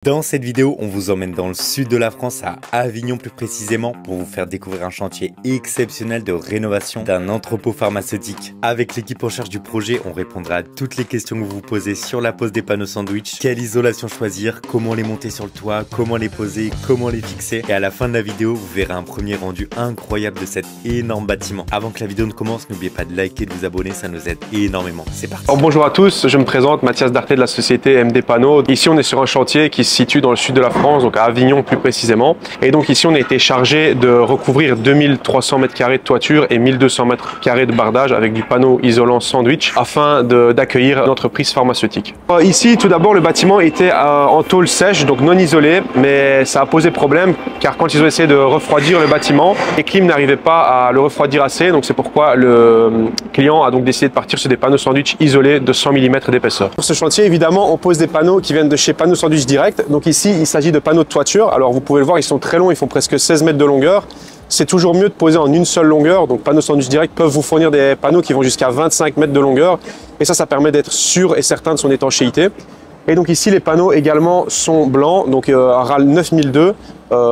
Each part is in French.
Dans cette vidéo, on vous emmène dans le sud de la France, à Avignon plus précisément, pour vous faire découvrir un chantier exceptionnel de rénovation d'un entrepôt pharmaceutique. Avec l'équipe en charge du projet, on répondra à toutes les questions que vous vous posez sur la pose des panneaux sandwich, quelle isolation choisir, comment les monter sur le toit, comment les poser, comment les fixer. Et à la fin de la vidéo, vous verrez un premier rendu incroyable de cet énorme bâtiment. Avant que la vidéo ne commence, n'oubliez pas de liker et de vous abonner, ça nous aide énormément. C'est parti. Alors, bonjour à tous, je me présente Mathias Darté de la société MD Panneaux. Ici, on est sur un chantier qui se situe dans le sud de la France, donc à Avignon plus précisément. Et donc ici, on a été chargé de recouvrir 2300 m² de toiture et 1200 m² de bardage avec du panneau isolant sandwich afin d'accueillir une entreprise pharmaceutique. Ici, tout d'abord, le bâtiment était en tôle sèche, donc non isolé, mais ça a posé problème car quand ils ont essayé de refroidir le bâtiment, les clims n'arrivaient pas à le refroidir assez, donc c'est pourquoi le client a donc décidé de partir sur des panneaux sandwich isolés de 100 mm d'épaisseur. Pour ce chantier, évidemment, on pose des panneaux qui viennent de chez Panneaux Sandwich Direct. Donc ici, il s'agit de panneaux de toiture. Alors vous pouvez le voir, ils sont très longs, ils font presque 16 mètres de longueur. C'est toujours mieux de poser en une seule longueur. Donc Panneaux Sandwich Direct peuvent vous fournir des panneaux qui vont jusqu'à 25 mètres de longueur. Et ça permet d'être sûr et certain de son étanchéité. Et donc ici, les panneaux également sont blancs, donc un RAL 9002.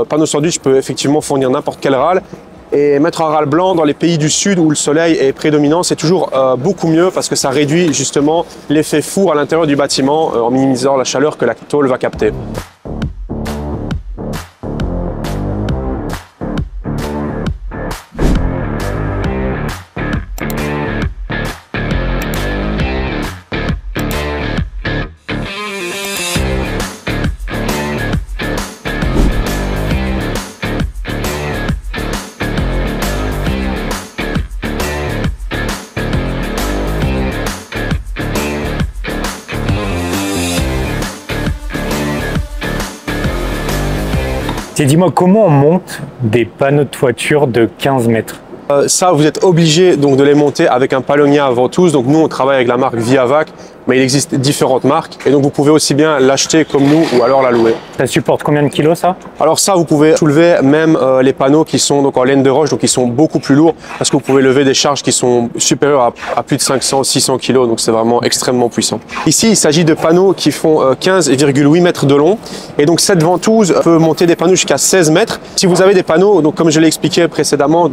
Panneaux Sandwich peut effectivement fournir n'importe quel RAL. Et mettre un RAL blanc dans les pays du sud où le soleil est prédominant, c'est toujours beaucoup mieux parce que ça réduit justement l'effet four à l'intérieur du bâtiment en minimisant la chaleur que la tôle va capter. Et dis-moi, comment on monte des panneaux de toiture de 15 mètres? Ça, vous êtes obligé donc de les monter avec un palonnier à ventouse. Donc nous, on travaille avec la marque Viavac, mais il existe différentes marques. Et donc vous pouvez aussi bien l'acheter comme nous ou alors la louer. Ça supporte combien de kilos ça? Alors ça, vous pouvez soulever même les panneaux qui sont donc en laine de roche, donc ils sont beaucoup plus lourds parce que vous pouvez lever des charges qui sont supérieures à plus de 500-600 kg. Donc c'est vraiment extrêmement puissant. Ici, il s'agit de panneaux qui font 15,8 mètres de long. Et donc cette ventouse peut monter des panneaux jusqu'à 16 mètres. Si vous avez des panneaux, donc comme je l'ai expliqué précédemment,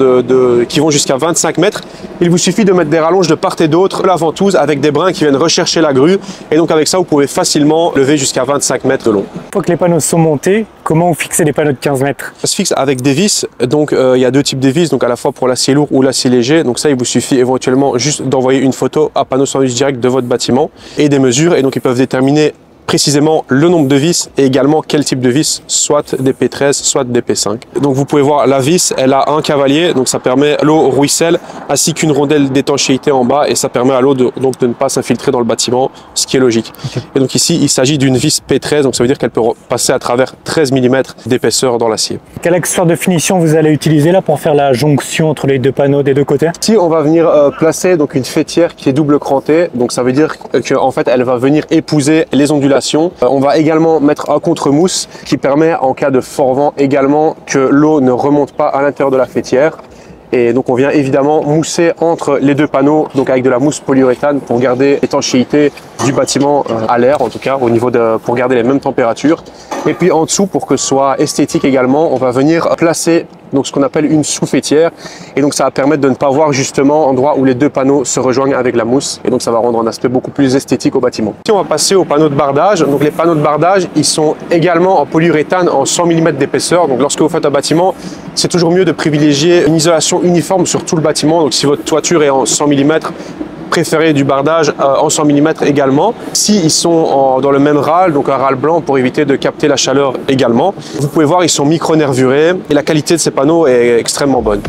qui vont jusqu'à 25 mètres, il vous suffit de mettre des rallonges de part et d'autre la ventouse avec des brins qui viennent rechercher la grue. Et donc avec ça, vous pouvez facilement lever jusqu'à 25 mètres de long. Une fois que les panneaux sont montés, comment vous fixez des panneaux de 15 mètres? Ça se fixe avec des vis. Donc il y a deux types de vis, donc à la fois pour l'acier lourd ou l'acier léger. Donc ça, il vous suffit éventuellement juste d'envoyer une photo à Panneaux Sandwich Direct de votre bâtiment et des mesures. Et donc ils peuvent déterminer précisément le nombre de vis et également quel type de vis, soit des P13, soit des P5. Donc vous pouvez voir la vis, elle a un cavalier, donc ça permet l'eau ruisselle ainsi qu'une rondelle d'étanchéité en bas et ça permet à l'eau de ne pas s'infiltrer dans le bâtiment, ce qui est logique. Okay. Et donc ici, il s'agit d'une vis P13, donc ça veut dire qu'elle peut passer à travers 13 mm d'épaisseur dans l'acier. Quel accessoire de finition vous allez utiliser là pour faire la jonction entre les deux panneaux des deux côtés? Ici, on va venir placer donc une fêtière qui est double crantée, donc ça veut dire qu'en fait, elle va venir épouser les ondulations. On va également mettre un contre-mousse qui permet en cas de fort vent également que l'eau ne remonte pas à l'intérieur de la fêtière. Et donc on vient évidemment mousser entre les deux panneaux, donc avec de la mousse polyuréthane pour garder l'étanchéité du bâtiment à l'air, en tout cas au niveau pour garder les mêmes températures. Et puis en dessous, pour que ce soit esthétique également, on va venir placer donc ce qu'on appelle une sous-fêtière. Et donc ça va permettre de ne pas voir justement endroit où les deux panneaux se rejoignent avec la mousse. Et donc ça va rendre un aspect beaucoup plus esthétique au bâtiment. Si on va passer aux panneaux de bardage, donc les panneaux de bardage, ils sont également en polyuréthane en 100 mm d'épaisseur. Donc lorsque vous faites un bâtiment, c'est toujours mieux de privilégier une isolation uniforme sur tout le bâtiment. Donc si votre toiture est en 100 mm, préférez du bardage en 100 mm également. Si ils sont dans le même RAL, donc un RAL blanc pour éviter de capter la chaleur également. Vous pouvez voir, ils sont micro-nervurés et la qualité de ces panneaux est extrêmement bonne.